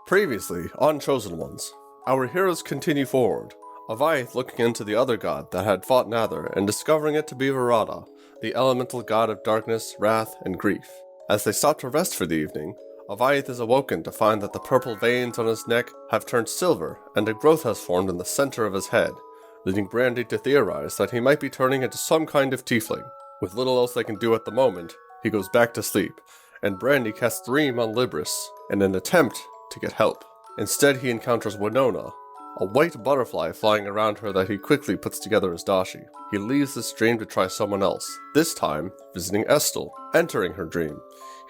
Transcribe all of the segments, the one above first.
Previously, on Chosen Ones, our heroes continue forward, Aviath looking into the other god that had fought Nather and discovering it to be Verada, the elemental god of darkness, wrath, and grief. As they stop to rest for the evening, Aviath is awoken to find that the purple veins on his neck have turned silver and a growth has formed in the center of his head, leading Brandy to theorize that he might be turning into some kind of tiefling. With little else they can do at the moment, he goes back to sleep, and Brandy casts Dream on Libris in an attempt to get help. Instead, he encounters Winona, a white butterfly flying around her that he quickly puts together as Dashi. He leaves this dream to try someone else, this time visiting Estel. Entering her dream,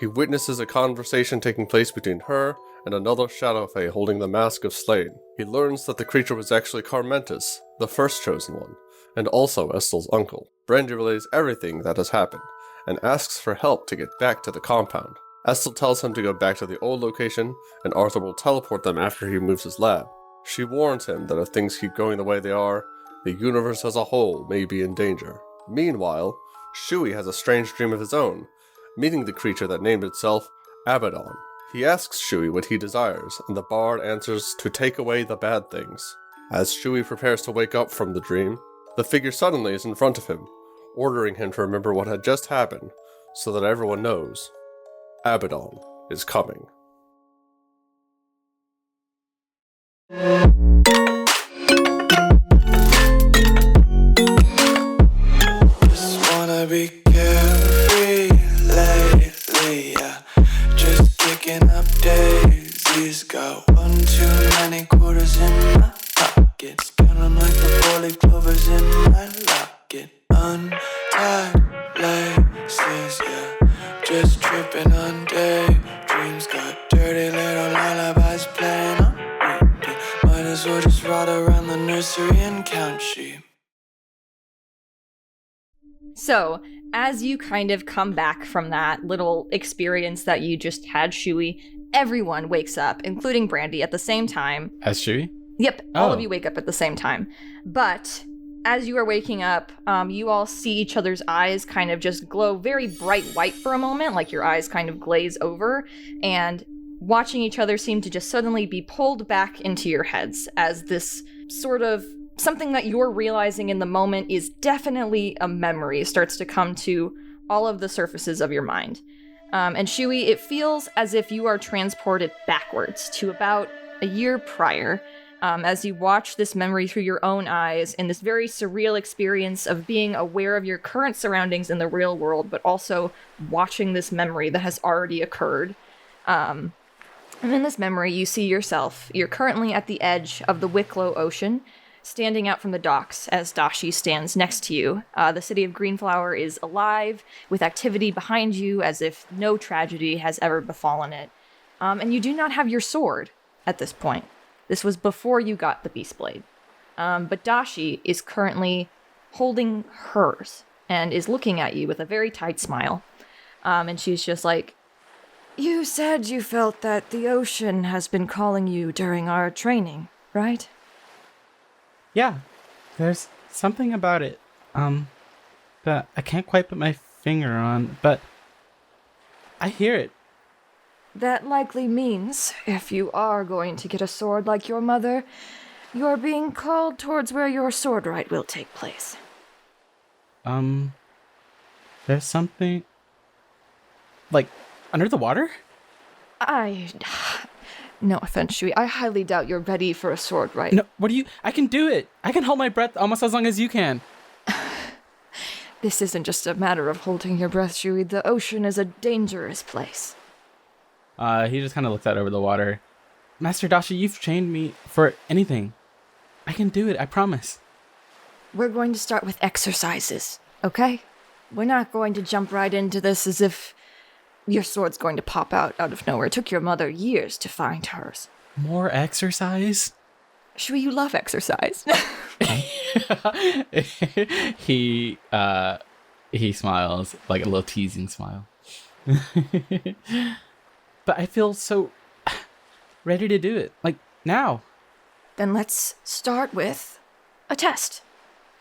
he witnesses a conversation taking place between her and another Shadow Fae holding the Mask of Slain. He learns that the creature was actually Carmentis, the first Chosen One, and also Estel's uncle. Brandy relays everything that has happened, and asks for help to get back to the compound. Estel tells him to go back to the old location, and Arthur will teleport them after he moves his lab. She warns him that if things keep going the way they are, the universe as a whole may be in danger. Meanwhile, Shui has a strange dream of his own, meeting the creature that named itself Abaddon. He asks Shui what he desires, and the bard answers to take away the bad things. As Shui prepares to wake up from the dream, the figure suddenly is in front of him, ordering him to remember what had just happened, so that everyone knows Abaddon is coming. Just wanna be carefree lately, yeah. Just kicking up daisies. Got one too many quarters in my pockets. Count 'em like the four-leaf clovers in my locket. Untied laces, yeah. Just tripping on daydreams. Got dirty little lullabies playing on repeat. Might as well just ride around the nursery and count sheep. So, as you kind of come back from that little experience that you just had, Shui, everyone wakes up, including Brandy, at the same time. As Shui? Yep, all of you wake up at the same time. But as you are waking up, you all see each other's eyes kind of just glow very bright white for a moment, like your eyes kind of glaze over, and watching each other seem to just suddenly be pulled back into your heads as this sort of something that you're realizing in the moment is definitely a memory starts to come to all of the surfaces of your mind. And Shui, it feels as if you are transported backwards to about a year prior, as you watch this memory through your own eyes in this very surreal experience of being aware of your current surroundings in the real world, but also watching this memory that has already occurred. And in this memory, you see yourself. You're currently at the edge of the Wicklow Ocean, standing out from the docks as Dashi stands next to you. The city of Greenflower is alive, with activity behind you as if no tragedy has ever befallen it. And you do not have your sword at this point. This was before you got the Beast Blade. But Dashi is currently holding hers and is looking at you with a very tight smile. And she's just like, "You said you felt that the ocean has been calling you during our training, right?" Yeah, there's something about it, that I can't quite put my finger on, but I hear it. That likely means, if you are going to get a sword like your mother, you're being called towards where your sword rite will take place. There's something, like, under the water? No offense, Shui, I highly doubt you're ready for a sword rite. No, I can do it. I can hold my breath almost as long as you can. This isn't just a matter of holding your breath, Shui. The ocean is a dangerous place. He just kind of looks out over the water. Master Dashi, you've trained me for anything. I can do it, I promise. We're going to start with exercises, okay? We're not going to jump right into this as if your sword's going to pop out of nowhere. It took your mother years to find hers. More exercise? Shui, you love exercise. He smiles, like a little teasing smile. But I feel so ready to do it, like now. Then let's start with a test.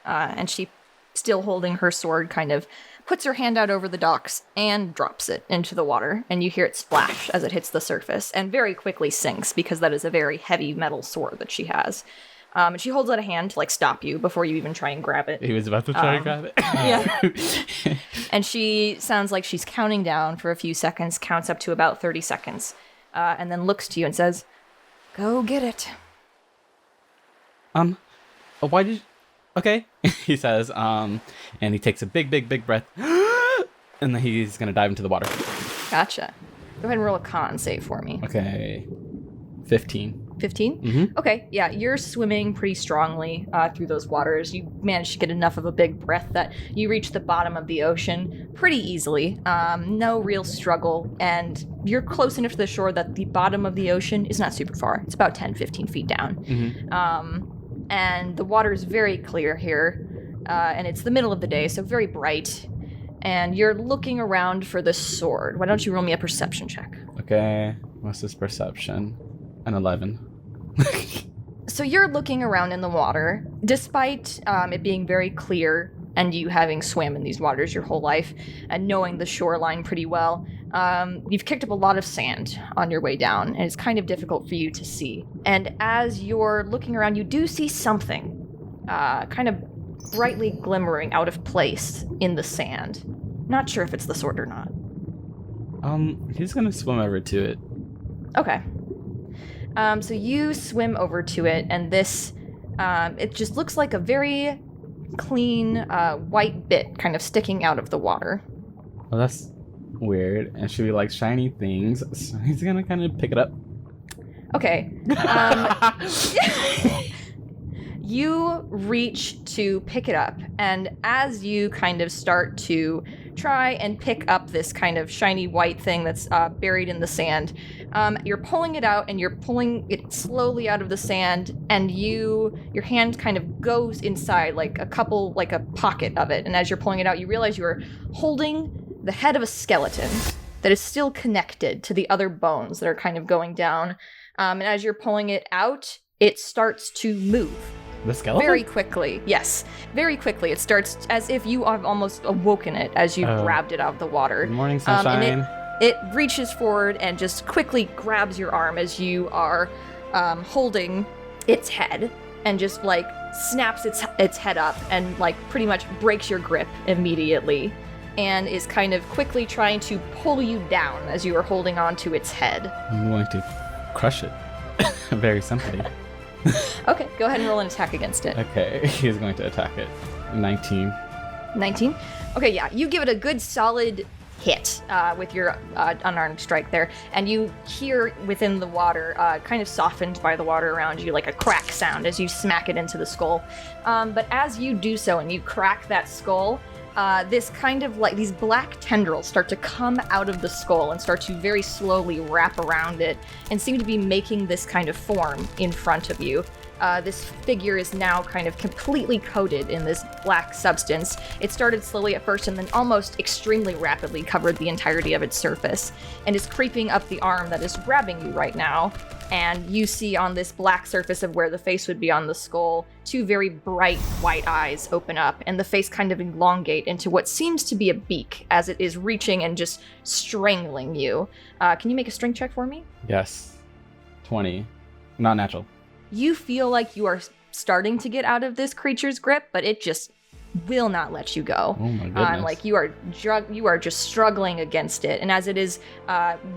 And she, still holding her sword, kind of puts her hand out over the docks and drops it into the water, and you hear it splash as it hits the surface, and very quickly sinks because that is a very heavy metal sword that she has. And she holds out a hand to stop you before you even try and grab it. He was about to try to grab it. Yeah. And she sounds like she's counting down for a few seconds, counts up to about 30 seconds, and then looks to you and says, "Go get it." Why did you... Okay, he says, and he takes a big breath, and then he's gonna dive into the water. Gotcha. Go ahead and roll a con save for me. Okay, 15. 15? Mm-hmm. Okay, yeah, you're swimming pretty strongly through those waters. You manage to get enough of a big breath that you reach the bottom of the ocean pretty easily. No real struggle, and you're close enough to the shore that the bottom of the ocean is not super far. It's about 10, 15 feet down. Mm-hmm. And the water is very clear here, and it's the middle of the day, so very bright. And you're looking around for the sword. Why don't you roll me a perception check? Okay, what's this perception? An 11. So you're looking around in the water, despite it being very clear and you having swam in these waters your whole life and knowing the shoreline pretty well. You've kicked up a lot of sand on your way down, and it's kind of difficult for you to see. And as you're looking around, you do see something kind of brightly glimmering out of place in the sand. Not sure if it's the sword or not. He's gonna swim over to it. Okay. So you swim over to it, and this, it just looks like a very clean white bit kind of sticking out of the water. Well, that's weird, and she likes shiny things, so he's gonna kind of pick it up. Okay. You reach to pick it up, and as you kind of start to try and pick up this kind of shiny white thing that's buried in the sand, you're pulling it out, and you're pulling it slowly out of the sand, and your hand kind of goes inside like a pocket of it, and as you're pulling it out, you realize you are holding the head of a skeleton that is still connected to the other bones that are kind of going down, and as you're pulling it out, it starts to move. The skeleton? Very quickly, yes. Very quickly. It starts as if you have almost awoken it as you grabbed it out of the water. Good morning, sunshine. And it reaches forward and just quickly grabs your arm as you are holding its head, and just snaps its head up and pretty much breaks your grip immediately, and is kind of quickly trying to pull you down as you are holding on to its head. I'm going to crush it. Very simply. Okay, go ahead and roll an attack against it. Okay, he's going to attack it. 19. 19? Okay, yeah, you give it a good solid hit with your unarmed strike there, and you hear within the water, kind of softened by the water around you, like a crack sound as you smack it into the skull. But as you do so and you crack that skull, this kind of these black tendrils start to come out of the skull and start to very slowly wrap around it and seem to be making this kind of form in front of you. This figure is now kind of completely coated in this black substance. It started slowly at first and then almost extremely rapidly covered the entirety of its surface and is creeping up the arm that is grabbing you right now. And you see on this black surface of where the face would be on the skull, two very bright white eyes open up, and the face kind of elongate into what seems to be a beak as it is reaching and just strangling you. Can you make a strength check for me? Yes. 20. Not natural. You feel like you are starting to get out of this creature's grip, but it just will not let you go. Oh my goodness. You are just struggling against it, and as it is,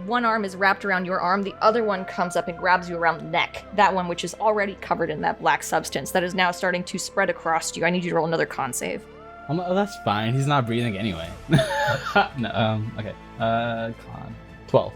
one arm is wrapped around your arm, the other one comes up and grabs you around the neck. That one, which is already covered in that black substance, that is now starting to spread across you. I need you to roll another con save. Oh, that's fine. He's not breathing anyway. No. Okay. Con 12.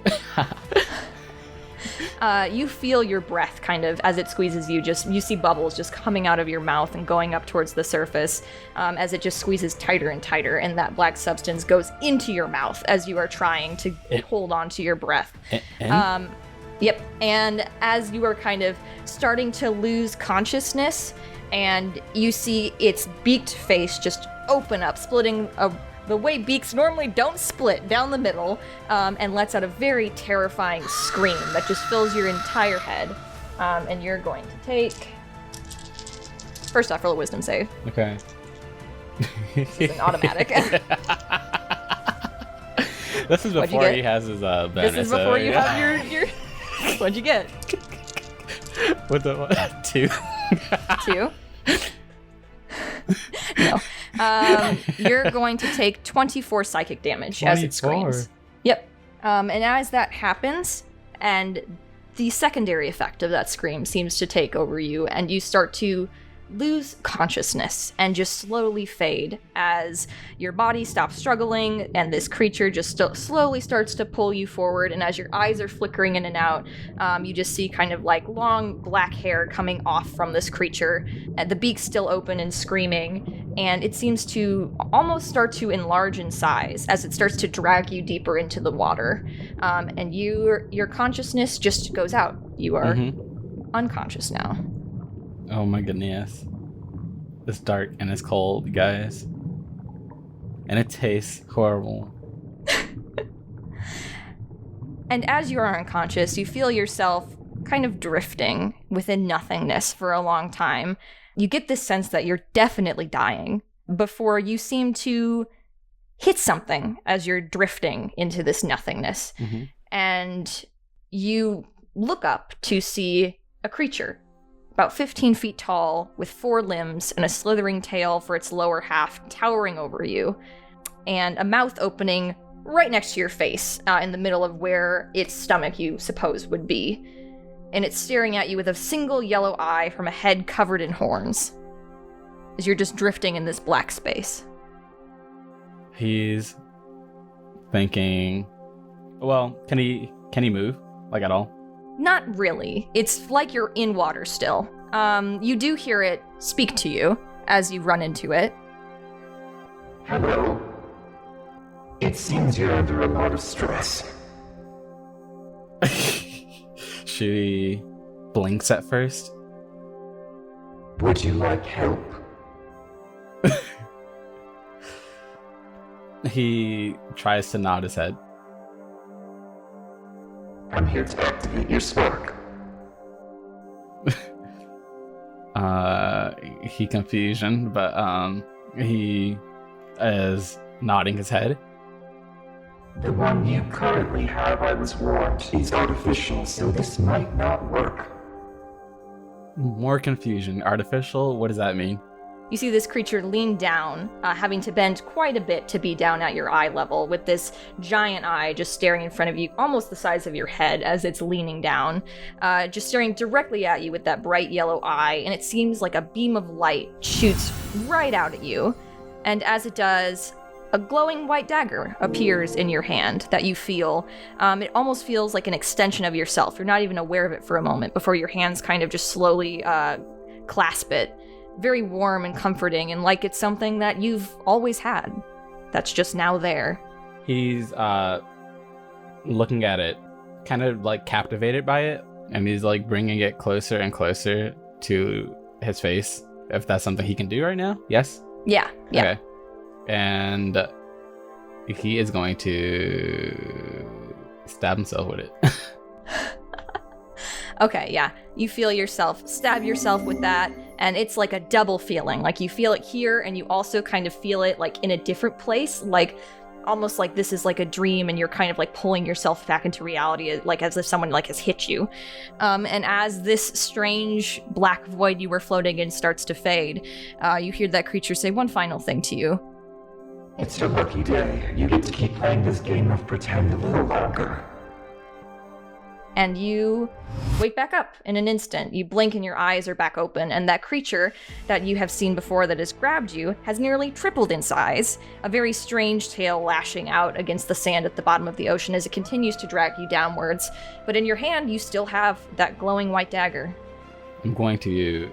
You feel your breath kind of as it squeezes you. You see bubbles just coming out of your mouth and going up towards the surface as it just squeezes tighter and tighter, and that black substance goes into your mouth as you are trying to hold on to your breath. Yep. And as you are kind of starting to lose consciousness, and you see its beaked face just open up, splitting the way beaks normally don't split down the middle, and lets out a very terrifying scream that just fills your entire head. And you're going to take... First off, roll a wisdom save. Okay. This is an automatic. This is before he has his Venesa. This is before you have your What'd you get? What the what? 2. 2? No. You're going to take 24 psychic damage as it screams. Yep. And as that happens, and the secondary effect of that scream seems to take over you, and you start to lose consciousness and just slowly fade as your body stops struggling and this creature just slowly starts to pull you forward. And as your eyes are flickering in and out, you just see kind of like long black hair coming off from this creature, and the beak's still open and screaming, and it seems to almost start to enlarge in size as it starts to drag you deeper into the water. And your consciousness just goes out. You are unconscious now. Oh my goodness. It's dark and it's cold, guys. And it tastes horrible. And as you are unconscious, you feel yourself kind of drifting within nothingness for a long time. You get this sense that you're definitely dying before you seem to hit something as you're drifting into this nothingness. And you look up to see a creature about 15 feet tall, with 4 limbs and a slithering tail for its lower half towering over you, and a mouth opening right next to your face, in the middle of where its stomach, you suppose, would be. And it's staring at you with a single yellow eye from a head covered in horns, as you're just drifting in this black space. He's thinking, well, can he move, like, at all? Not really. It's like you're in water still. You do hear it speak to you as you run into it. Hello. It seems you're under a lot of stress. She blinks at first. Would you like help? He tries to nod his head. I'm here to activate your spark. He confusion, but he is nodding his head. The one you currently have, I was warned, is artificial, so this might not work. More confusion. Artificial? What does that mean? You see this creature lean down, having to bend quite a bit to be down at your eye level, with this giant eye just staring in front of you, almost the size of your head as it's leaning down, just staring directly at you with that bright yellow eye, and it seems like a beam of light shoots right out at you. And as it does, a glowing white dagger appears in your hand that you feel. It almost feels like an extension of yourself. You're not even aware of it for a moment before your hands kind of just slowly clasp it. Very warm and comforting, and like it's something that you've always had, that's just now there. He's looking at it, kind of like captivated by it, and he's like bringing it closer and closer to his face. If that's something he can do right now? Yes? Yeah. Okay. And he is going to stab himself with it. Okay, yeah. You feel yourself stab yourself with that, and it's like a double feeling. Like you feel it here, and you also kind of feel it like in a different place, like almost like this is like a dream, and you're kind of like pulling yourself back into reality, like as if someone like has hit you. And as this strange black void you were floating in starts to fade, you hear that creature say one final thing to you. It's your lucky day. You get to keep playing this game of pretend a little longer. And you wake back up in an instant. You blink and your eyes are back open, and that creature that you have seen before that has grabbed you has nearly tripled in size, a very strange tail lashing out against the sand at the bottom of the ocean as it continues to drag you downwards. But in your hand, you still have that glowing white dagger. I'm going to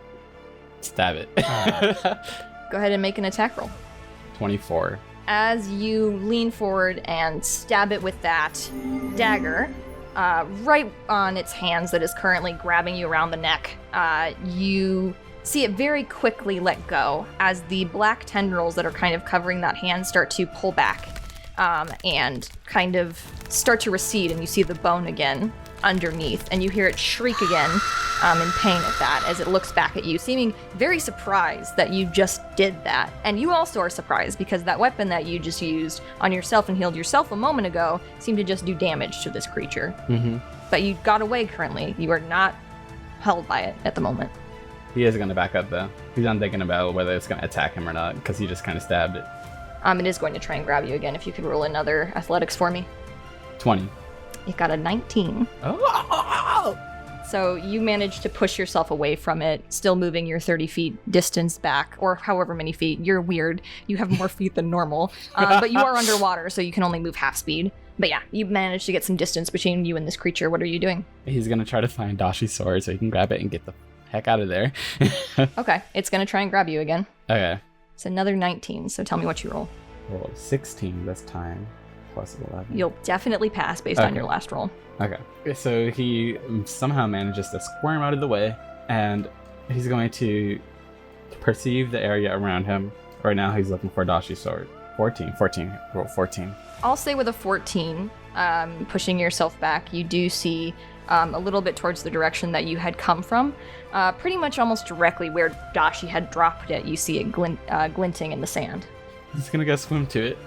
stab it. Go ahead and make an attack roll. 24. As you lean forward and stab it with that dagger, right on its hands that is currently grabbing you around the neck, you see it very quickly let go as the black tendrils that are kind of covering that hand start to pull back and kind of start to recede, and you see the bone again underneath, and you hear it shriek again in pain at that as it looks back at you, seeming very surprised that you just did that. And you also are surprised because that weapon that you just used on yourself and healed yourself a moment ago seemed to just do damage to this creature. But you got away currently. You are not held by it at the moment. He is going to back up, though. He's not thinking about whether it's going to attack him or not, because he just kind of stabbed it. It is going to try and grab you again. If you could roll another athletics for me. 20. You got a 19. Oh! So you managed to push yourself away from it, still moving your 30 feet distance back, or however many feet. You're weird. You have more feet than normal. But you are underwater, so you can only move half speed. But yeah, you managed to get some distance between you and this creature. What are you doing? He's going to try to find Dashi's sword so he can grab it and get the heck out of there. Okay, it's going to try and grab you again. Okay. It's another 19, so tell me what you roll. Roll 16 this time, plus 11. You'll definitely pass based on your last roll. Okay. So he somehow manages to squirm out of the way, and he's going to perceive the area around him. Right now he's looking for Dashi's sword. 14. Roll 14. I'll say with a 14, pushing yourself back, you do see a little bit towards the direction that you had come from. Pretty much almost directly where Dashi had dropped it, you see it glinting in the sand. He's gonna go swim to it.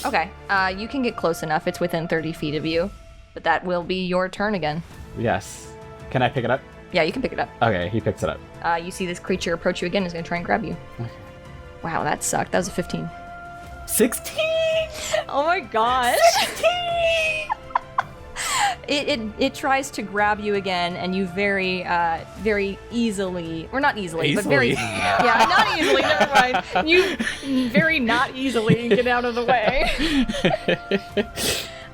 Okay, you can get close enough. It's within 30 feet of you. But that will be your turn again. Yes. Can I pick it up? Yeah, you can pick it up. Okay, he picks it up. You see this creature approach you again. Is going to try and grab you. Okay. Wow, that sucked. That was a 15. 16! Oh my gosh! 16! It tries to grab you again, and you very easily, or not easily, but very, yeah, not easily, never mind. You very not easily get out of the way.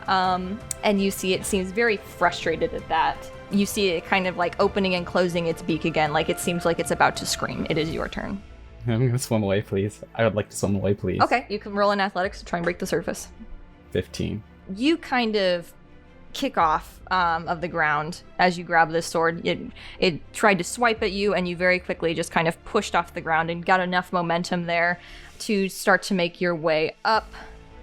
And you see it seems very frustrated at that. You see it kind of like opening and closing its beak again, like it seems like it's about to scream. It is your turn. I'm gonna swim away, please. I would like to swim away, please. Okay, you can roll in athletics to try and break the surface. 15. You kind of kick off of the ground as you grab this sword. It tried to swipe at you, and you very quickly just kind of pushed off the ground and got enough momentum there to start to make your way up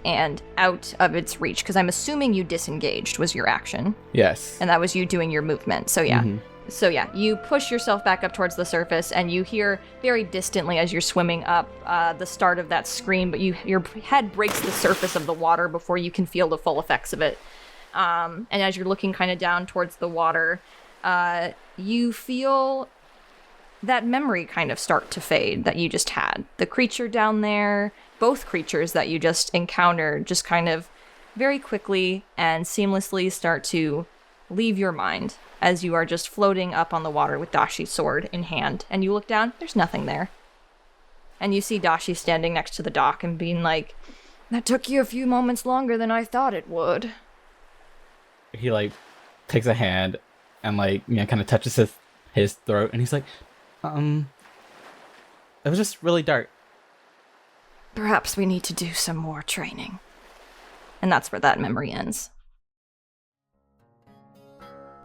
and out of its reach, because I'm assuming you disengaged was your action. Yes. And that was you doing your movement. So yeah. Mm-hmm. So yeah, you push yourself back up towards the surface, and you hear very distantly as you're swimming up the start of that scream, but your head breaks the surface of the water before you can feel the full effects of it. And as you're looking kind of down towards the water, you feel that memory kind of start to fade that you just had. The creature down there, both creatures that you just encountered, just kind of very quickly and seamlessly start to leave your mind as you are just floating up on the water with Dashi's sword in hand. And you look down, there's nothing there. And you see Dashi standing next to the dock and being like, "That took you a few moments longer than I thought it would." He like takes a hand and like, you know, kind of touches his throat, and he's like, it was just really dark. Perhaps we need to do some more training. And that's where that memory ends.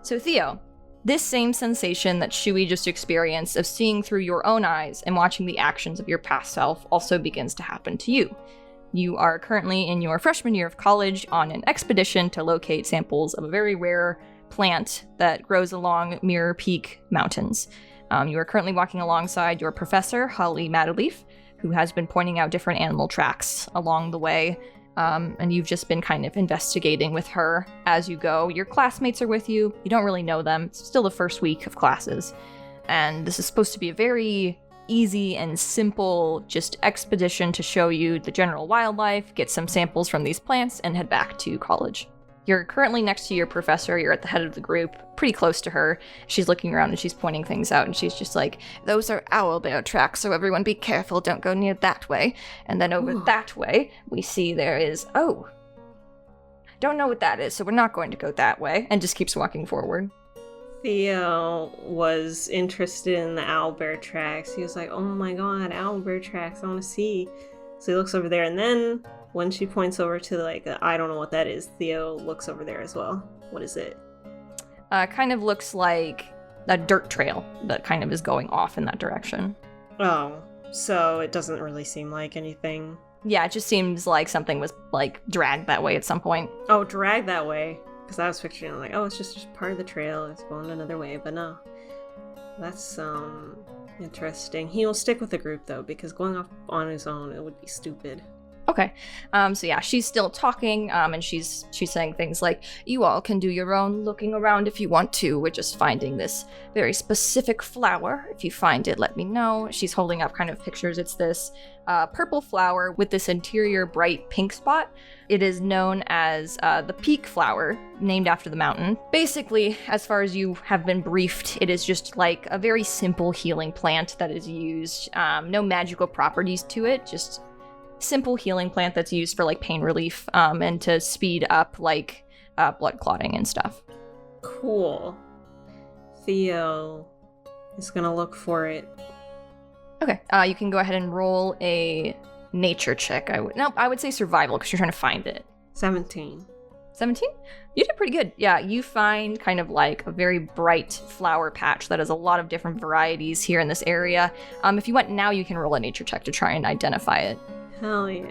So Theo, this same sensation that Shui just experienced of seeing through your own eyes and watching the actions of your past self also begins to happen to you. You are currently in your freshman year of college on an expedition to locate samples of a very rare plant that grows along Mirror Peak Mountains. You are currently walking alongside your professor, Holly Madeleaf, who has been pointing out different animal tracks along the way, and you've just been kind of investigating with her as you go. Your classmates are with you. You don't really know them. It's still the first week of classes, and this is supposed to be a very easy and simple just expedition to show you the general wildlife, get some samples from these plants, and head back to college. You're currently next to your professor. You're at the head of the group, pretty close to her. She's looking around and she's pointing things out, and she's just like, "Those are owlbear tracks, so everyone be careful, don't go near that way." And then over that way, we see there is, don't know what that is, so we're not going to go that way, and just keeps walking forward. Theo was interested in the owlbear tracks. He was like, "Oh my god, owlbear tracks, I want to see." So he looks over there, and then when she points over to I don't know what that is, Theo looks over there as well. What is it? Kind of looks like a dirt trail that kind of is going off in that direction. Oh, so it doesn't really seem like anything. Yeah, it just seems like something was like dragged that way at some point. Oh, dragged that way. Because I was picturing like, oh, it's just part of the trail. It's going another way, but no. That's interesting. He will stick with the group though, because going off on his own, it would be stupid. Okay. So yeah, she's still talking, and she's saying things like, you all can do your own looking around if you want to. We're just finding this very specific flower. If you find it, let me know. She's holding up kind of pictures. It's this purple flower with this interior bright pink spot. It is known as the peak flower, named after the mountain. Basically, as far as you have been briefed, it is just like a very simple healing plant that is used. No magical properties to it, just simple healing plant that's used for like pain relief and to speed up like blood clotting and stuff. Cool. Theo is gonna look for it. Okay, you can go ahead and roll a nature check. I would say survival because you're trying to find it. 17. 17? You did pretty good. Yeah, you find kind of like a very bright flower patch that has a lot of different varieties here in this area. If you want now, you can roll a nature check to try and identify it. Hell yeah.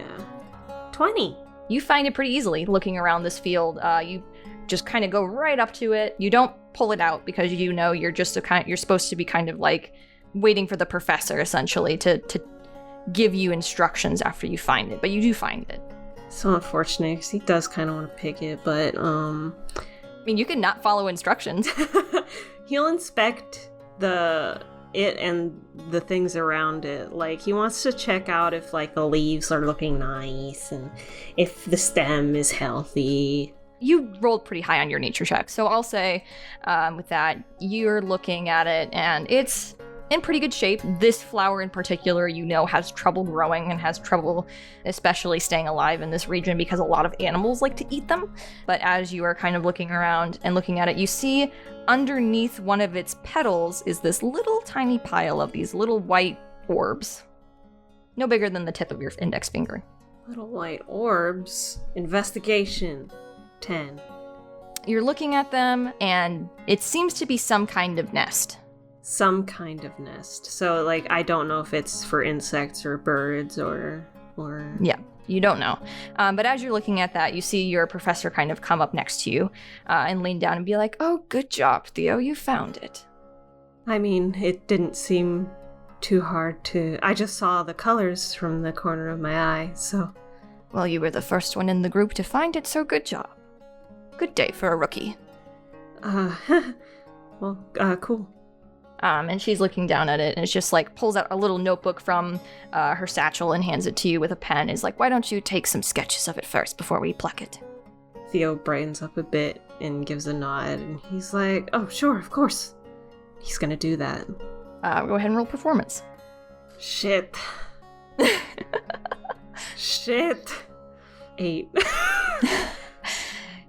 20. You find it pretty easily looking around this field. You just kind of go right up to it. You don't pull it out because you know you're just you're supposed to be kind of like waiting for the professor essentially to give you instructions after you find it, but you do find it. So unfortunate because he does kind of want to pick it, but I mean, you can not follow instructions. He'll inspect it and the things around it. Like, he wants to check out if like the leaves are looking nice and if the stem is healthy. You rolled pretty high on your nature check, so I'll say with that, you're looking at it and it's in pretty good shape. This flower in particular, you know, has trouble growing and has trouble especially staying alive in this region because a lot of animals like to eat them. But as you are kind of looking around and looking at it, you see underneath one of its petals is this little tiny pile of these little white orbs. No bigger than the tip of your index finger. Little white orbs. Investigation. 10. You're looking at them and it seems to be some kind of nest. Some kind of nest. So, like, I don't know if it's for insects or birds or... Yeah, you don't know. But as you're looking at that, you see your professor kind of come up next to you and lean down and be like, oh, good job, Theo, you found it. I mean, it didn't seem too hard to... I just saw the colors from the corner of my eye, so... Well, you were the first one in the group to find it, so good job. Good day for a rookie. Cool. And she's looking down at it, and it's just like pulls out a little notebook from her satchel and hands it to you with a pen. Is like, why don't you take some sketches of it first before we pluck it? Theo brightens up a bit and gives a nod, and he's like, oh, sure, of course. He's gonna do that. Go ahead and roll performance. Shit. Shit. 8.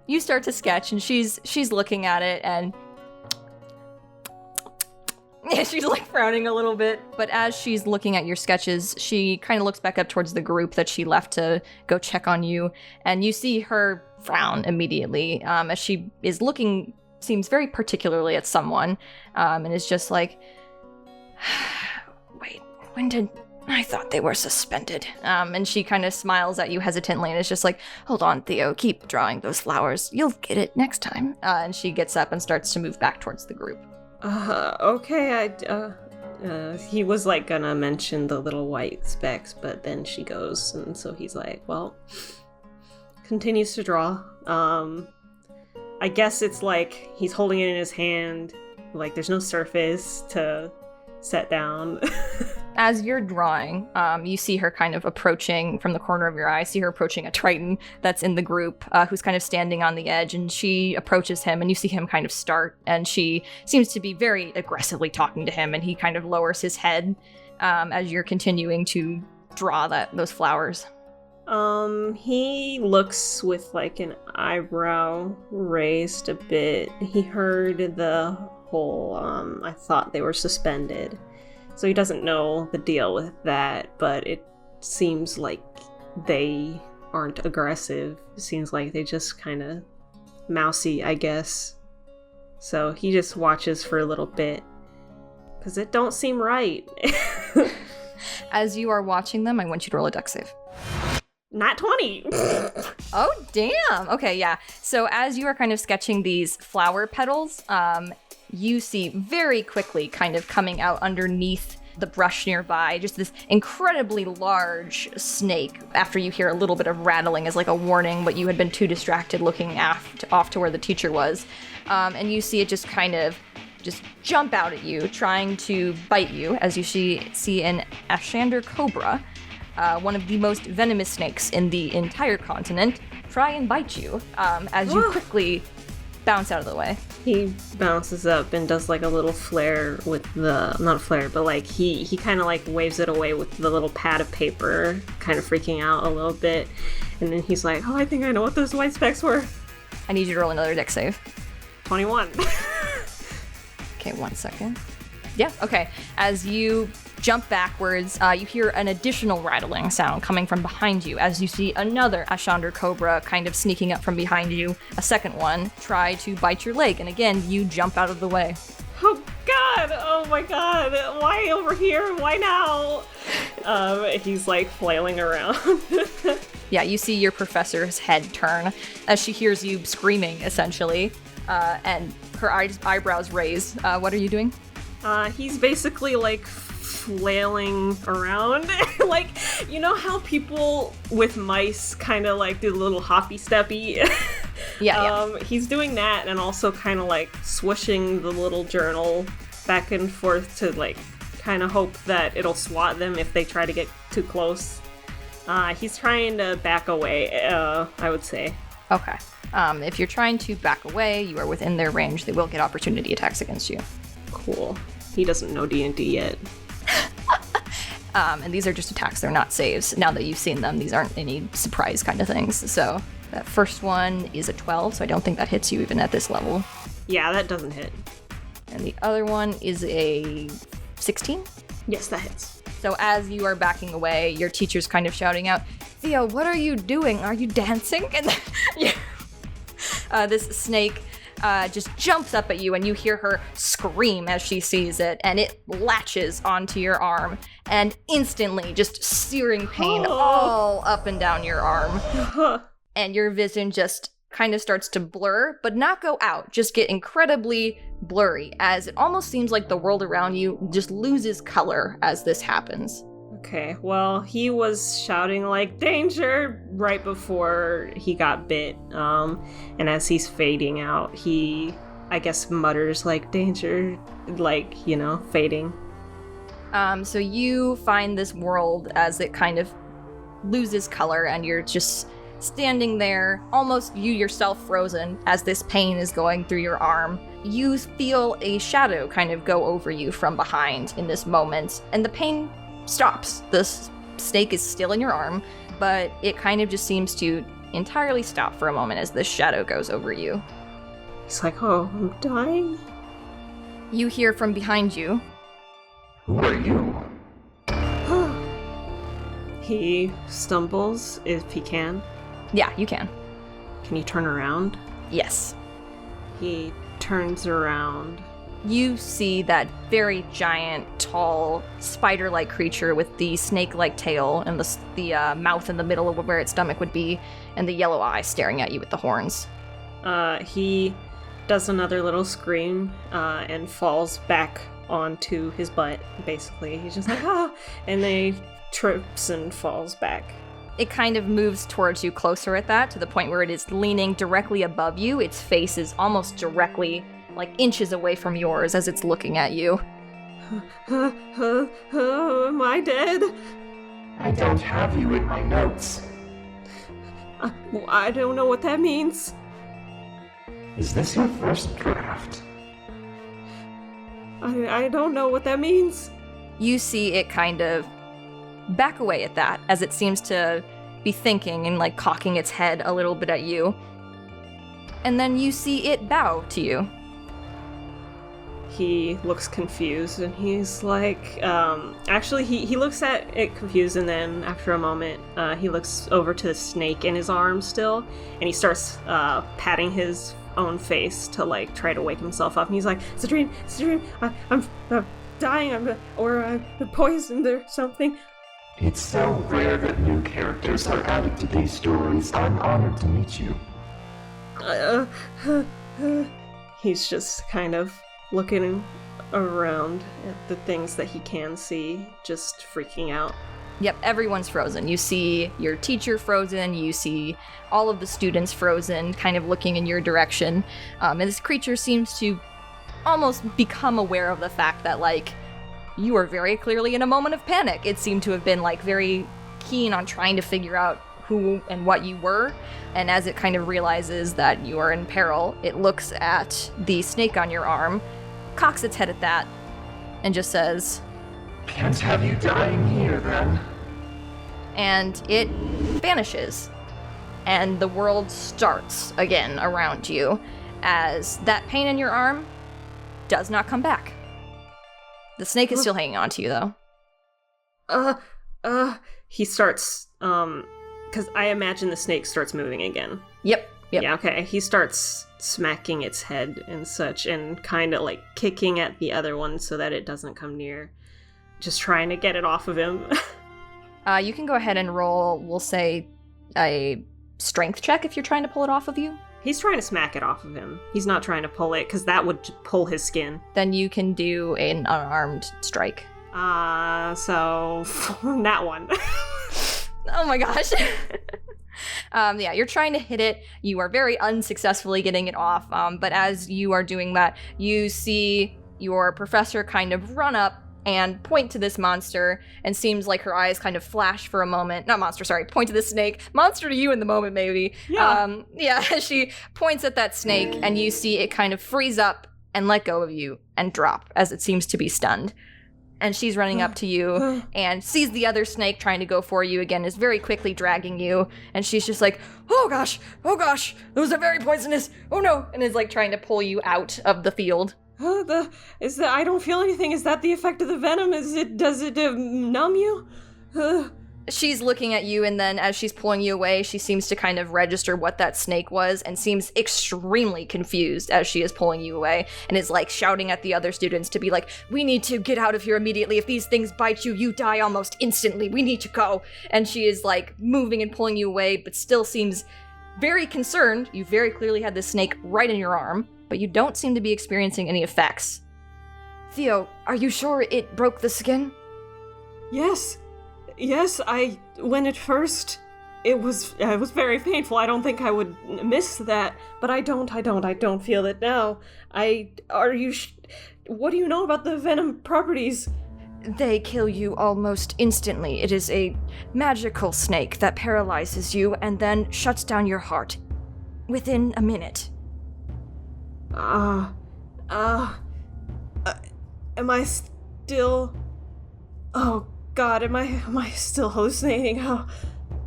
You start to sketch, and she's looking at it, and yeah, she's like frowning a little bit. But as she's looking at your sketches, she kind of looks back up towards the group that she left to go check on you, and you see her frown immediately as she is looking, seems very particularly at someone, and is just like, wait, when did... I thought they were suspended. And she kind of smiles at you hesitantly and is just like, hold on, Theo, keep drawing those flowers. You'll get it next time. And she gets up and starts to move back towards the group. Okay, he was like gonna mention the little white specks, but then she goes, and so he's like, well, continues to draw. I guess it's like he's holding it in his hand, like there's no surface to set down. As you're drawing, you see her kind of approaching from the corner of your eye, see her approaching a Triton that's in the group, who's kind of standing on the edge, and she approaches him, and you see him kind of start, and she seems to be very aggressively talking to him, and he kind of lowers his head as you're continuing to draw those flowers. He looks with like an eyebrow raised a bit. He heard the whole, I thought they were suspended. So he doesn't know the deal with that, but it seems like they aren't aggressive. It seems like they just kind of mousy, I guess. So he just watches for a little bit, because it don't seem right. As you are watching them, I want you to roll a dex save. Not 20. Oh, damn. Okay, yeah. So as you are kind of sketching these flower petals, you see very quickly kind of coming out underneath the brush nearby, just this incredibly large snake after you hear a little bit of rattling as like a warning, but you had been too distracted looking off to where the teacher was. And you see it just kind of just jump out at you, trying to bite you, as you see an Ashander cobra, one of the most venomous snakes in the entire continent, try and bite you as you quickly bounce out of the way. He bounces up and does like a little flare with the, not a flare, but like he kind of like waves it away with the little pad of paper, kind of freaking out a little bit. And then he's like, oh, I think I know what those white specks were. I need you to roll another dex save. 21. Okay, 1 second. Yeah, okay. As you jump backwards, you hear an additional rattling sound coming from behind you as you see another Ashander cobra kind of sneaking up from behind you. A second one try to bite your leg, and again, you jump out of the way. Oh god! Oh my god! Why over here? Why now? He's like flailing around. Yeah, you see your professor's head turn as she hears you screaming, essentially, and her eyebrows raise. What are you doing? He's basically like flailing around. Like, you know how people with mice kind of like do the little hoppy steppy? Yeah. He's doing that and also kind of like swishing the little journal back and forth to like kind of hope that it'll swat them if they try to get too close. He's trying to back away, I would say. Okay. If you're trying to back away, you are within their range. They will get opportunity attacks against you. Cool. He doesn't know D&D yet. And these are just attacks. They're not saves. Now that you've seen them, these aren't any surprise kind of things. So that first one is a 12, so I don't think that hits you even at this level. Yeah, that doesn't hit. And the other one is a 16? Yes, that hits. So as you are backing away, your teacher's kind of shouting out, Theo, what are you doing? Are you dancing? And then, this snake just jumps up at you, and you hear her scream as she sees it, and it latches onto your arm, and instantly just searing pain all up and down your arm. And your vision just kind of starts to blur, but not go out, just get incredibly blurry, as it almost seems like the world around you just loses color as this happens. Okay, well, he was shouting like danger right before he got bit, and as he's fading out, he, I guess, mutters like danger, like, you know, fading. So you find this world as it kind of loses color, and you're just standing there, almost you yourself frozen, as this pain is going through your arm. You feel a shadow kind of go over you from behind in this moment, and the pain stops. The snake is still in your arm, but it kind of just seems to entirely stop for a moment as this shadow goes over you. He's like, oh, I'm dying? You hear from behind you. Who are you? He stumbles, if he can. Yeah, you can. Can you turn around? Yes. He turns around. You see that very giant, tall, spider-like creature with the snake-like tail and the mouth in the middle of where its stomach would be, and the yellow eye staring at you with the horns. He does another little scream and falls back onto his butt, basically. He's just like, ah! And then he trips and falls back. It kind of moves towards you closer at that, to the point where it is leaning directly above you. Its face is almost directly, like inches away from yours as it's looking at you. Am I dead? I don't have you in my notes. I don't know what that means. Is this your first draft? I don't know what that means. You see it kind of back away at that, as it seems to be thinking and like cocking its head a little bit at you. And then you see it bow to you. He looks confused, and he's like, actually, he looks at it confused, and then after a moment, he looks over to the snake in his arm still, and he starts patting his own face to, like, try to wake himself up, and he's like, it's a dream, I'm dying, I'm poisoned or something. It's so rare that new characters are added to these stories. I'm honored to meet you. He's just kind of looking around at the things that he can see, just freaking out. Yep, everyone's frozen. You see your teacher frozen, you see all of the students frozen, kind of looking in your direction. And this creature seems to almost become aware of the fact that, like, you are very clearly in a moment of panic. It seemed to have been, like, very keen on trying to figure out who and what you were. And as it kind of realizes that you are in peril, it looks at the snake on your arm, cocks its head at that, and just says, Can't have you dying here, then. and it vanishes. And the world starts again around you as that pain in your arm does not come back. The snake is still hanging on to you, though. He starts, because I imagine the snake starts moving again. Yep. Yeah, okay. He starts smacking its head and such, and kind of like kicking at the other one so that it doesn't come near. Just trying to get it off of him. You can go ahead and roll, we'll say, a strength check if you're trying to pull it off of you. He's trying to smack it off of him. He's not trying to pull it, because that would pull his skin. Then you can do an unarmed strike. So that one. Oh my gosh. Yeah, you're trying to hit it. You are very unsuccessfully getting it off. But as you are doing that, you see your professor kind of run up and point to this monster, and seems like her eyes kind of flash for a moment. Not monster, sorry. Point to the snake. Monster to you in the moment, maybe. Yeah. She points at that snake, and you see it kind of freeze up and let go of you and drop as it seems to be stunned. And she's running up to you and sees the other snake trying to go for you again, is very quickly dragging you. And she's just like, oh gosh, those are very poisonous. Oh no. And is like trying to pull you out of the field. I don't feel anything. Is that the effect of the venom? Does it numb you? She's looking at you, and then as she's pulling you away, she seems to kind of register what that snake was and seems extremely confused as she is pulling you away, and is like shouting at the other students to be like, we need to get out of here immediately. If these things bite you, you die almost instantly. We need to go. And she is like moving and pulling you away, but still seems very concerned. You very clearly had this snake right in your arm, but you don't seem to be experiencing any effects. Theo, are you sure it broke the skin? Yes, when it first, it was very painful. I don't think I would miss that, but I don't feel it now. What do you know about the venom properties? They kill you almost instantly. It is a magical snake that paralyzes you and then shuts down your heart within a minute. Am I still... Oh god, am I still hallucinating? Oh.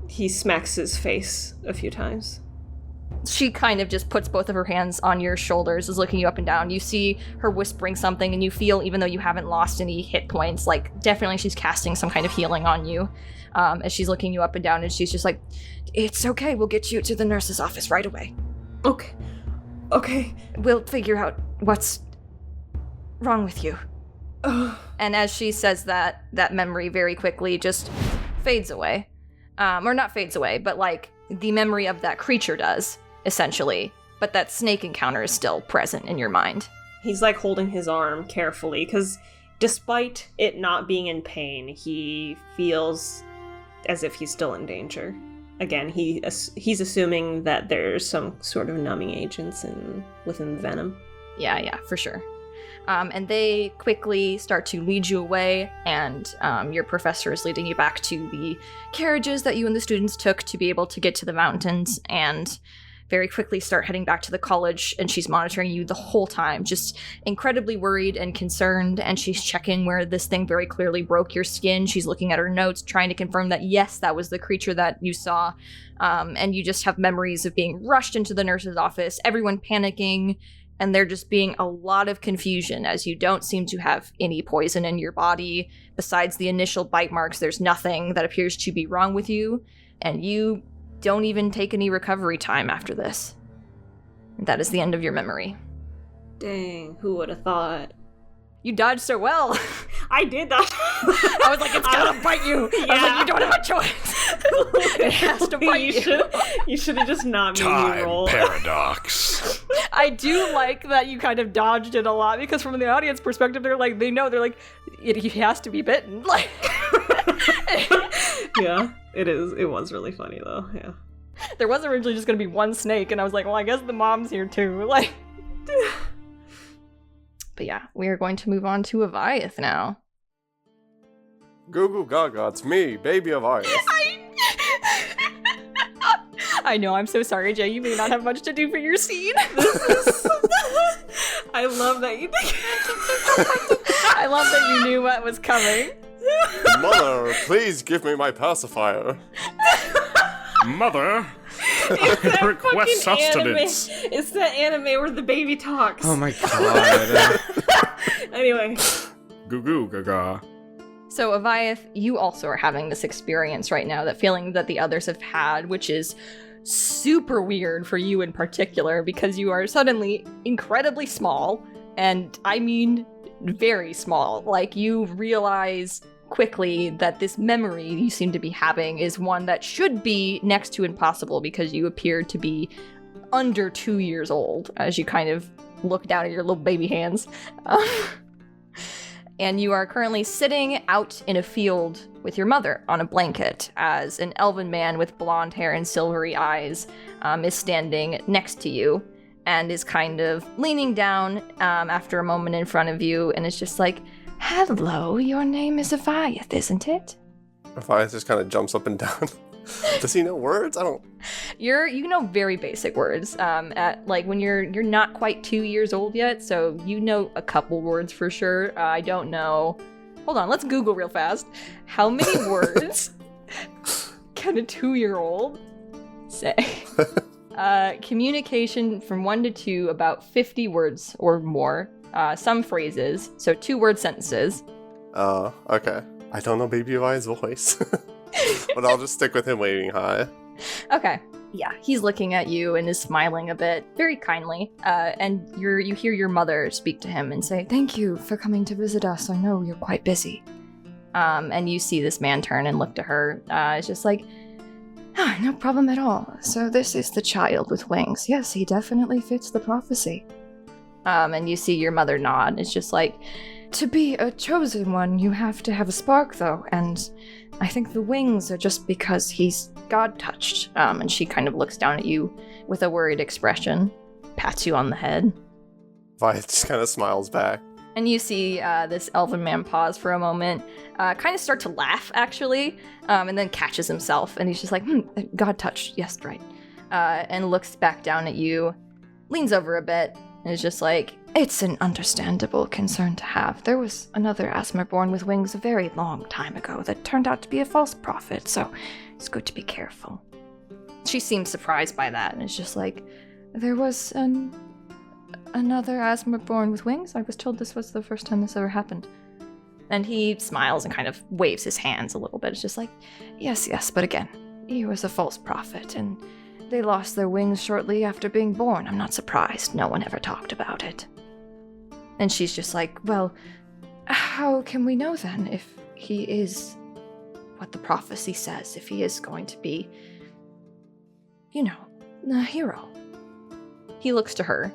He smacks his face a few times. She kind of just puts both of her hands on your shoulders, is looking you up and down. You see her whispering something, and you feel, even though you haven't lost any hit points, like, definitely she's casting some kind of healing on you, as she's looking you up and down, and she's just like, it's okay, we'll get you to the nurse's office right away. Okay. We'll figure out what's wrong with you. And as she says that memory very quickly just fades away. Or not fades away, but like the memory of that creature does, essentially. But that snake encounter is still present in your mind. He's like holding his arm carefully, because despite it not being in pain, he feels as if he's still in danger. Again, he's assuming that there's some sort of numbing agents within the venom. Yeah, for sure. And they quickly start to lead you away, and your professor is leading you back to the carriages that you and the students took to be able to get to the mountains, and very quickly start heading back to the college, and she's monitoring you the whole time, just incredibly worried and concerned, and she's checking where this thing very clearly broke your skin. She's looking at her notes, trying to confirm that, yes, that was the creature that you saw, and you just have memories of being rushed into the nurse's office, everyone panicking, and there just being a lot of confusion as you don't seem to have any poison in your body. Besides the initial bite marks, there's nothing that appears to be wrong with you, and you don't even take any recovery time after this. That is the end of your memory. Dang, who would have thought? You dodged so well. I did that. I was like, it's gonna bite you. I was like, you don't have a choice. It has to bite you. You should have just not made me roll. paradox. I do like that you kind of dodged it a lot, because from the audience perspective, they're like, he has to be bitten. Like, Yeah, it is. It was really funny though. Yeah. there was originally just gonna be one snake, and I was like, well, I guess the mom's here too. Like, but yeah, we are going to move on to Aviath now. Goo goo gaga, it's me, baby of ice. I know, I'm so sorry, Jay. You may not have much to do for your scene. I love that you think. I love that you knew what was coming. Mother, please give me my pacifier. Mother, It's that request fucking sustenance. Anime. It's that anime where the baby talks. Oh my god. Anyway. Goo goo gaga. So, Aviath, you also are having this experience right now, that feeling that the others have had, which is super weird for you in particular, because you are suddenly incredibly small, and I mean very small. Like, you realize quickly that this memory you seem to be having is one that should be next to impossible, because you appear to be under 2 years old as you kind of look down at your little baby hands. And you are currently sitting out in a field with your mother on a blanket, as an elven man with blonde hair and silvery eyes is standing next to you and is kind of leaning down after a moment in front of you, and is just like, hello, your name is Aviath, isn't it? Aviath just kind of jumps up and down. Does he know words? I don't. You know very basic words. At like when you're not quite 2 years old yet, so you know a couple words for sure. I don't know. Hold on, let's Google real fast. How many words can a 2-year-old say? Communication from 1 to 2, about 50 words or more. Some phrases, so 2-word sentences. Okay. I don't know Baby Aviath's voice. But I'll just stick with him waving hi. Okay. Yeah, he's looking at you and is smiling a bit, very kindly. And you hear your mother speak to him and say, "Thank you for coming to visit us. I know you're quite busy." And you see this man turn and look to her. It's just like, "Oh, no problem at all. So this is the child with wings. Yes, he definitely fits the prophecy." And you see your mother nod. It's just like, "To be a chosen one, you have to have a spark, though, and I think the wings are just because he's God-touched." And she kind of looks down at you with a worried expression, pats you on the head. Aviath just kind of smiles back. And you see this elven man pause for a moment, kind of start to laugh, actually, and then catches himself, and he's just like, God-touched, yes, right. And looks back down at you, leans over a bit, and is just like, "It's an understandable concern to have. There was another Asmer born with wings a very long time ago that turned out to be a false prophet, so it's good to be careful." She seems surprised by that, and is just like, "There was another Asmer born with wings? I was told this was the first time this ever happened." And he smiles and kind of waves his hands a little bit. It's just like, yes, but again, he was a false prophet, and they lost their wings shortly after being born. I'm not surprised. No one ever talked about it." And she's just like, "Well, how can we know then if he is what the prophecy says, if he is going to be, a hero?" He looks to her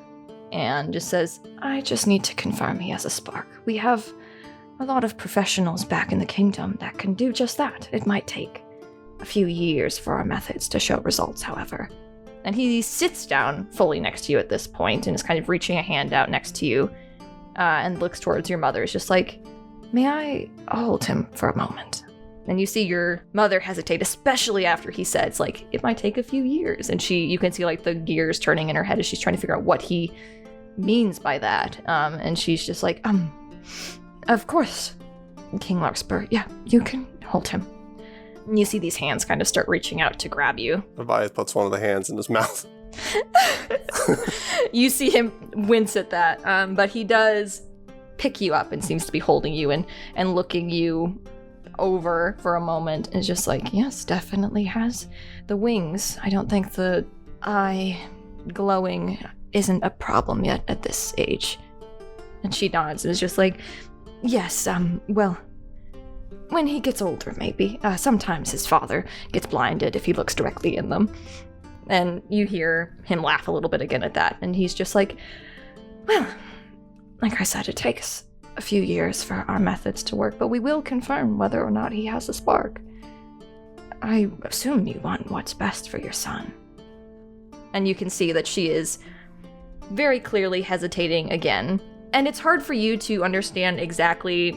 and just says, "I just need to confirm he has a spark. We have a lot of professionals back in the kingdom that can do just that. It might take a few years for our methods to show results, however." And he sits down fully next to you at this point and is kind of reaching a hand out next to you and looks towards your mother. It's just like, "May I hold him for a moment?" And you see your mother hesitate, especially after he says, like, it might take a few years. And you can see, like, the gears turning in her head as she's trying to figure out what he means by that. And she's just like, "Of course, King Larkspur. Yeah, you can hold him." And you see these hands kind of start reaching out to grab you. Aviath puts one of the hands in his mouth. You see him wince at that, but he does pick you up and seems to be holding you and looking you over for a moment. And is just like, "Yes, definitely has the wings. I don't think the eye glowing isn't a problem yet at this age." And she nods and is just like, Yes, well, when he gets older, maybe. Sometimes his father gets blinded if he looks directly in them. And you hear him laugh a little bit again at that, and he's just like, well, like I said, it takes a few years for our methods to work, but we will confirm whether or not he has a spark. I assume you want what's best for your son. And you can see that she is very clearly hesitating again. And it's hard for you to understand exactly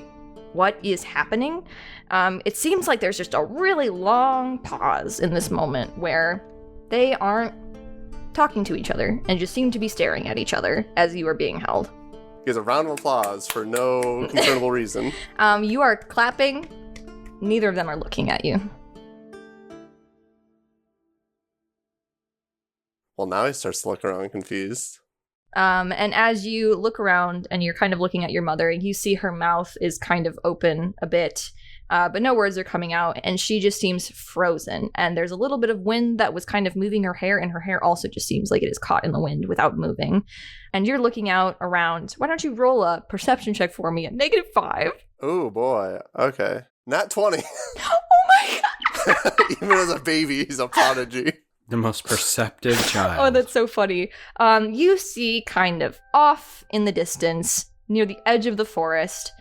what is happening. It seems like there's just a really long pause in this moment where they aren't talking to each other and just seem to be staring at each other as you are being held. Here's a round of applause for no concernable reason. You are clapping. Neither of them are looking at you. Well, now he starts to look around confused. And as you look around and you're kind of looking at your mother, you see her mouth is kind of open a bit, but no words are coming out, and she just seems frozen. And there's a little bit of wind that was kind of moving her hair, and her hair also just seems like it is caught in the wind without moving. And you're looking out around. Why don't you roll a perception check for me at -5? Oh, boy. Okay. Nat 20. Oh my god! Even as a baby, he's a prodigy. The most perceptive child. Oh, that's so funny. You see kind of off in the distance, near the edge of the forest,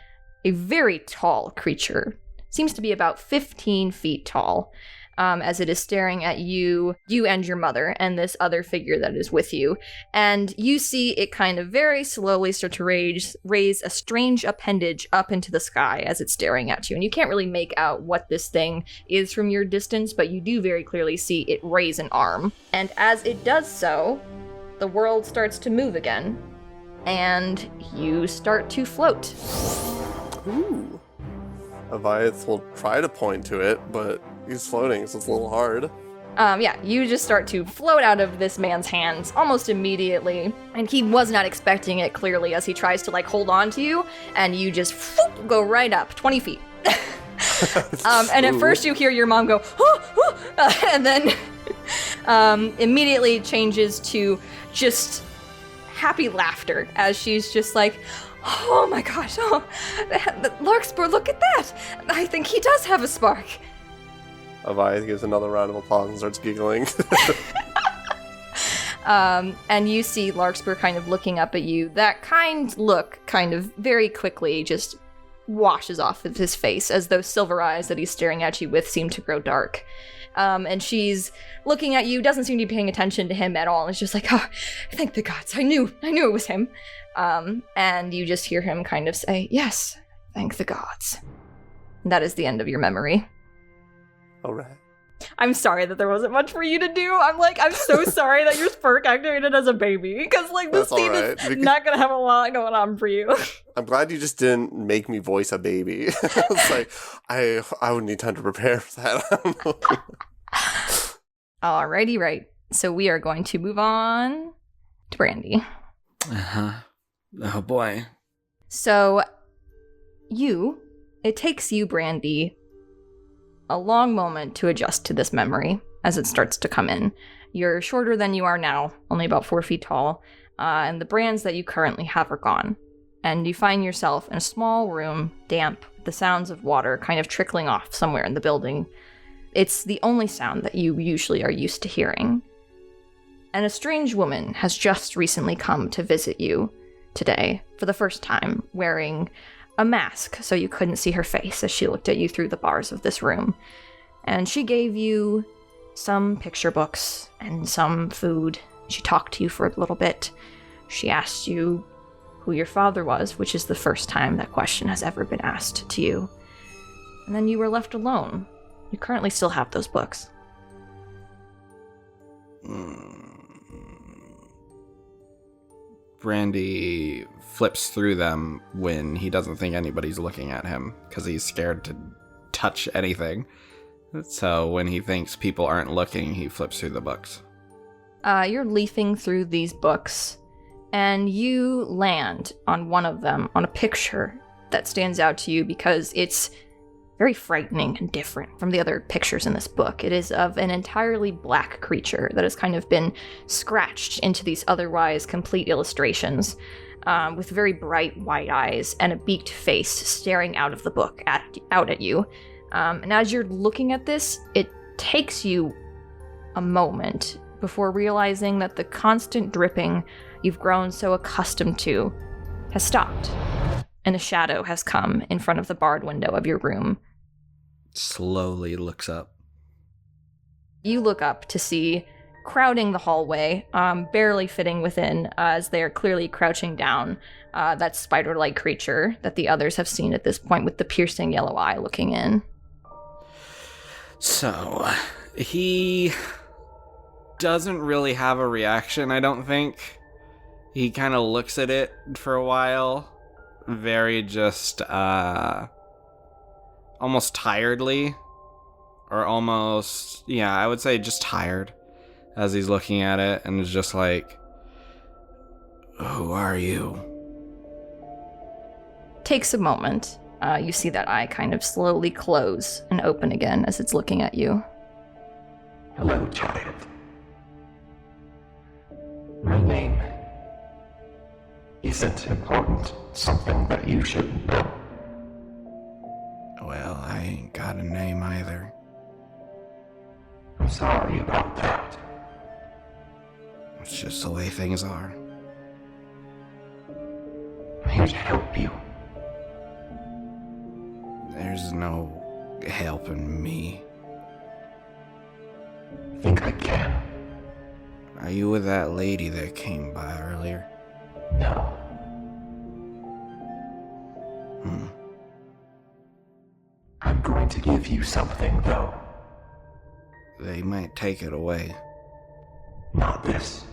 a very tall creature. Seems to be about 15 feet tall, as it is staring at you and your mother, and this other figure that is with you. And you see it kind of very slowly start to raise a strange appendage up into the sky as it's staring at you. And you can't really make out what this thing is from your distance, but you do very clearly see it raise an arm. And as it does so, the world starts to move again, and you start to float. Ooh. Aviath will try to point to it, but he's floating, so it's a little hard. Yeah, you just start to float out of this man's hands almost immediately, and he was not expecting it clearly as he tries to, like, hold on to you, and you just go right up 20 feet. And at first you hear your mom go, and then immediately changes to just happy laughter as she's just like, oh my gosh, Larkspur, look at that! I think he does have a spark. Aviath gives another round of applause and starts giggling. And you see Larkspur kind of looking up at you. That kind look kind of very quickly just washes off of his face as those silver eyes that he's staring at you with seem to grow dark. And she's looking at you, doesn't seem to be paying attention to him at all. And it's just like, oh, thank the gods, I knew it was him. And you just hear him kind of say, yes, thank the gods. And that is the end of your memory. All right. I'm sorry that there wasn't much for you to do. I'm so sorry that your spark activated as a baby, because, like, this scene is not going to have a lot going on for you. I'm glad you just didn't make me voice a baby. It's like, I would need time to prepare for that. I don't know. Alrighty, right. So we are going to move on to Brandy. Uh-huh. Oh, boy. So, it takes you, Brandy, a long moment to adjust to this memory as it starts to come in. You're shorter than you are now, only about 4 feet tall, and the brands that you currently have are gone. And you find yourself in a small room, damp, the sounds of water kind of trickling off somewhere in the building. It's the only sound that you usually are used to hearing. And a strange woman has just recently come to visit you today for the first time, wearing a mask so you couldn't see her face as she looked at you through the bars of this room. And she gave you some picture books and some food. She talked to you for a little bit. She asked you who your father was, which is the first time that question has ever been asked to you. And then you were left alone. You currently still have those books. Brandy flips through them when he doesn't think anybody's looking at him because he's scared to touch anything. So when he thinks people aren't looking, he flips through the books. You're leafing through these books, and you land on one of them, on a picture that stands out to you because it's very frightening and different from the other pictures in this book. It is of an entirely black creature that has kind of been scratched into these otherwise complete illustrations. with very bright white eyes and a beaked face staring out of the book out at you. And as you're looking at this, it takes you a moment before realizing that the constant dripping you've grown so accustomed to has stopped, and a shadow has come in front of the barred window of your room. Slowly looks up. You look up to see, crowding the hallway, barely fitting within, as they are clearly crouching down, that spider-like creature that the others have seen at this point with the piercing yellow eye looking in. So, he doesn't really have a reaction, I don't think. He kind of looks at it for a while, very just, almost tiredly, or almost, yeah, I would say just tired, as he's looking at it, and is just like, who are you? Takes a moment. You see that eye kind of slowly close and open again as it's looking at you. Hello, child. My name isn't important. Something that you should know. Well, I ain't got a name either. I'm sorry about that. It's just the way things are. I'm here to help you. There's no helping me. Think I can? Are you with that lady that came by earlier? No. I'm going to give you something, though. They might take it away. Not this.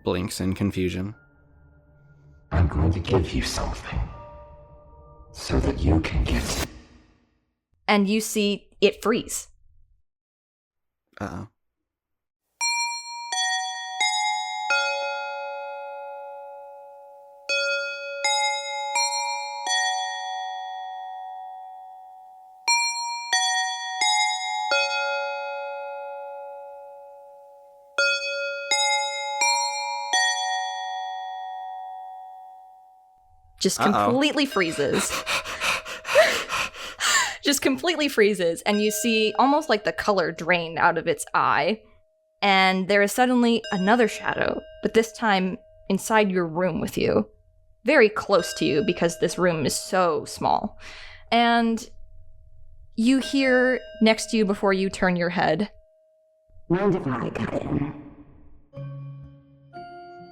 Blinks in confusion. I'm going to give you something. So that you can get... And you see it freeze. Uh-oh. Just completely freezes. Just completely freezes, and you see almost like the color drained out of its eye. And there is suddenly another shadow, but this time inside your room with you. Very close to you because this room is so small. And you hear next to you before you turn your head. Mind if I cut in?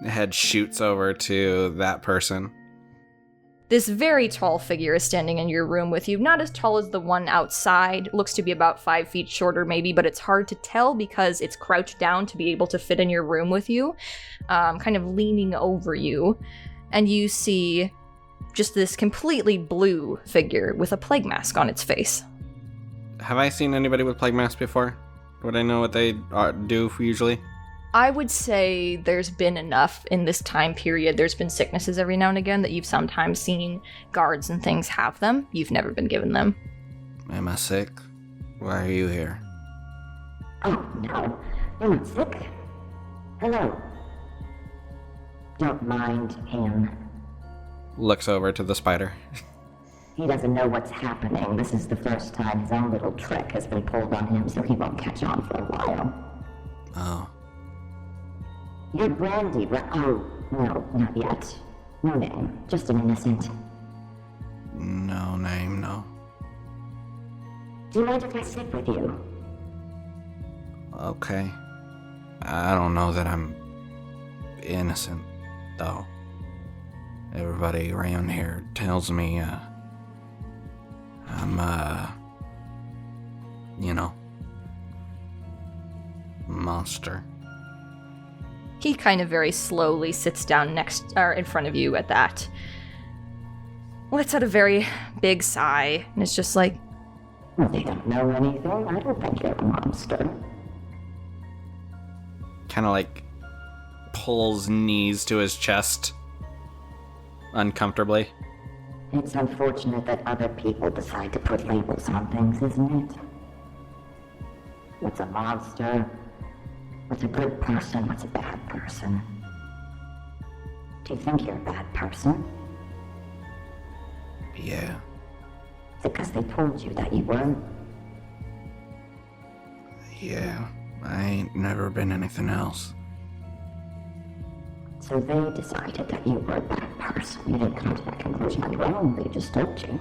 The head shoots over to that person. This very tall figure is standing in your room with you, not as tall as the one outside, looks to be about 5 feet shorter maybe, but it's hard to tell because it's crouched down to be able to fit in your room with you, kind of leaning over you, and you see just this completely blue figure with a plague mask on its face. Have I seen anybody with plague mask before? Would I know what they do usually? I would say there's been enough in this time period. There's been sicknesses every now and again that you've sometimes seen guards and things have them. You've never been given them. Am I sick? Why are you here? Oh, no. You're not sick. Hello. Don't mind him. Looks over to the spider. He doesn't know what's happening. This is the first time his own little trick has been pulled on him, so he won't catch on for a while. Oh. You're Brandy, right? Oh, no, not yet. No name, just an innocent. No name, no. Do you mind if I sit with you? Okay. I don't know that I'm innocent, though. Everybody around here tells me, I'm, monster. He kind of very slowly sits down in front of you at that. Lets out a very big sigh, and it's just like, Well, they don't know anything. I don't think they're a monster. Kind of like pulls knees to his chest uncomfortably. It's unfortunate that other people decide to put labels on things, isn't it? What's a monster? What's a good person? What's a bad person? Do you think you're a bad person? Yeah. Is it because they told you that you were? Yeah. I ain't never been anything else. So they decided that you were a bad person. You didn't come to that conclusion on your own, they just told you.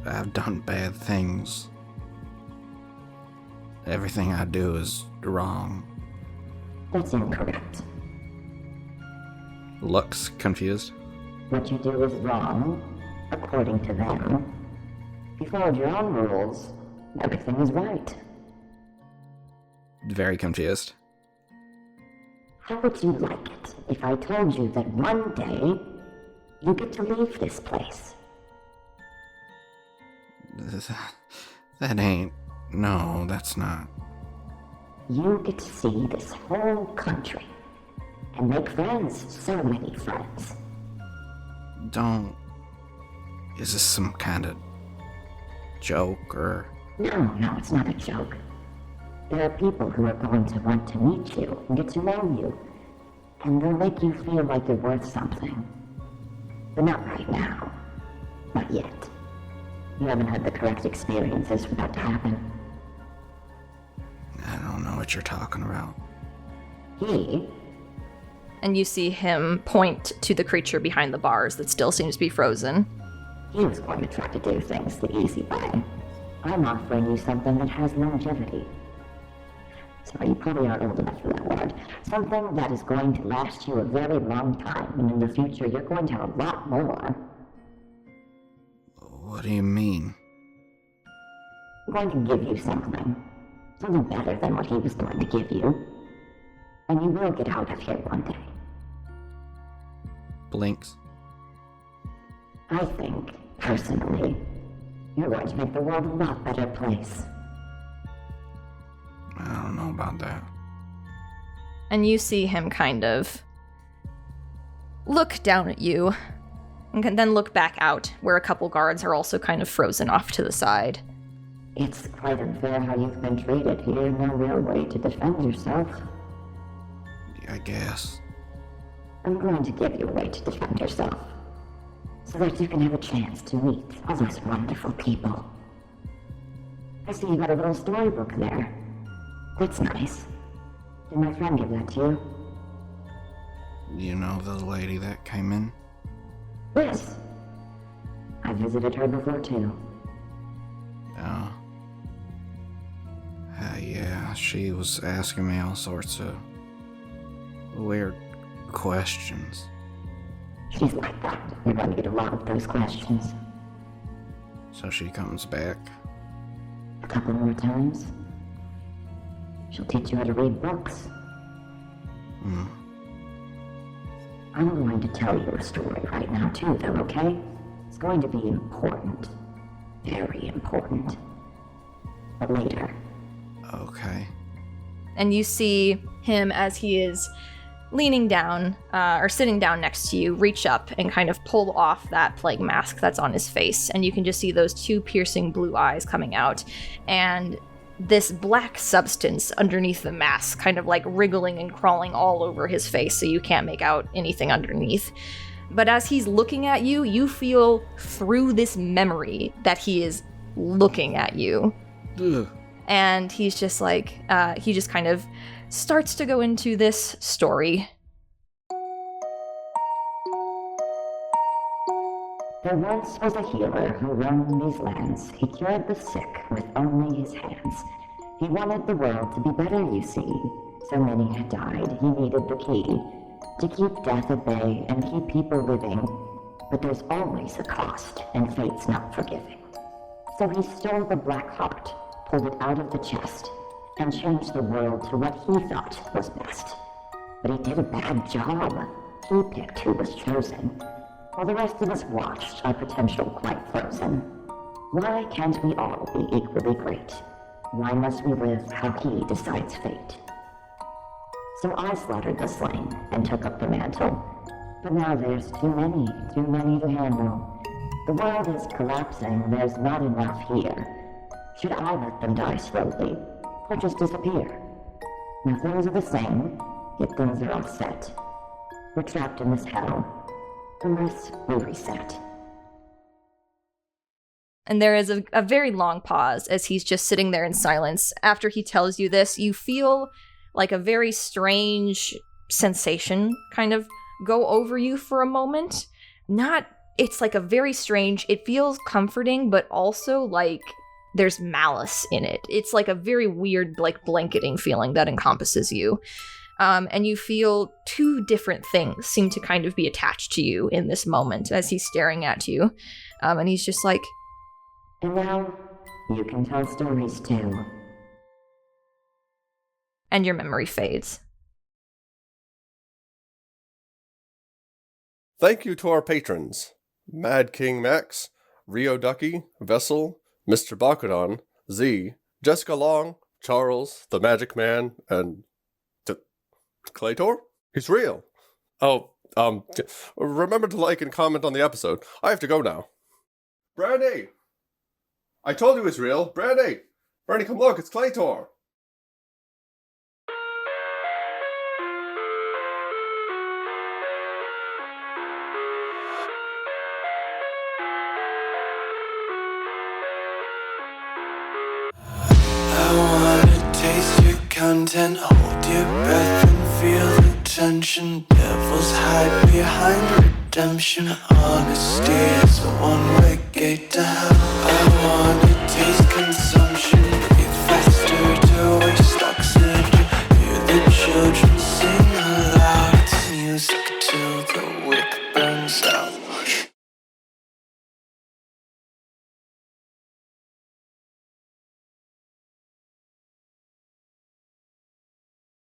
I've done bad things. Everything I do is wrong. That's incorrect. Looks confused. What you do is wrong, according to them. If you followed your own rules, everything is right. Very confused. How would you like it if I told you that one day you get to leave this place? That ain't... No, that's not. You get to see this whole country and make friends, so many friends. Don't... Is this some kind of joke or... No, it's not a joke. There are people who are going to want to meet you and get to know you, and they'll make you feel like you're worth something. But not right now. Not yet. You haven't had the correct experiences for that to happen. I don't know what you're talking about. And you see him point to the creature behind the bars that still seems to be frozen. He was going to try to do things the easy way. I'm offering you something that has longevity. Sorry, you probably aren't old enough for that word. Something that is going to last you a very long time, and in the future you're going to have a lot more. What do you mean? I'm going to give you something. Something better than what he was going to give you. And you will get out of here one day. Blinks. I think, personally, you're going to make the world a lot better place. I don't know about that. And you see him kind of look down at you, and then look back out, where a couple guards are also kind of frozen off to the side. It's quite unfair how you've been treated here. No real way to defend yourself. I guess. I'm going to give you a way to defend yourself, so that you can have a chance to meet all those wonderful people. I see you got a little storybook there. That's nice. Did my friend give that to you? You know the lady that came in? Yes. I visited her before too. Oh. Yeah, she was asking me all sorts of weird questions. She's like that. You're going to get a lot of those questions. So she comes back. A couple more times. She'll teach you how to read books. I'm going to tell you a story right now too, though, okay? It's going to be important. Very important. But later. Okay. And you see him as he is leaning down, or sitting down next to you, reach up and kind of pull off that plague mask that's on his face. And you can just see those two piercing blue eyes coming out. And this black substance underneath the mask, kind of like wriggling and crawling all over his face, so you can't make out anything underneath. But as he's looking at you, you feel through this memory that he is looking at you. Ugh. And he's just like, he just kind of starts to go into this story. There once was a healer who roamed these lands. He cured the sick with only his hands. He wanted the world to be better, you see. So many had died, he needed the key to keep death at bay and keep people living. But there's always a cost, and fate's not forgiving. So he stole the black heart, pulled it out of the chest, and changed the world to what he thought was best. But he did a bad job. He picked who was chosen, while the rest of us watched our potential quite frozen. Why can't we all be equally great? Why must we live how he decides fate? So I slaughtered the slain and took up the mantle. But now there's too many to handle. The world is collapsing, there's not enough here. Should I let them die slowly, or just disappear? Now things are the same, yet things are offset. We're trapped in this hell. Unless we reset. And there is a very long pause as he's just sitting there in silence. After he tells you this, you feel like a very strange sensation kind of go over you for a moment. It's like a very strange, it feels comforting, but also like there's malice in it. It's like a very weird, like blanketing feeling that encompasses you. And you feel two different things seem to kind of be attached to you in this moment as he's staring at you. And he's just like, and now, you can tell stories too. And your memory fades. Thank you to our patrons, Mad King Max, Ryohducky, Vessel, Mr. Bakudan, Z, Jessica Long, Charles, the Magic Man, and Claytor? He's real. Oh, remember to like and comment on the episode. I have to go now. Brandy! I told you he's real. Brandy! Brandy, come look, it's Claytor! I wanna taste your content, hold your breath and feel the tension. Devils hide behind redemption. Honesty is a one-way gate to hell. I wanna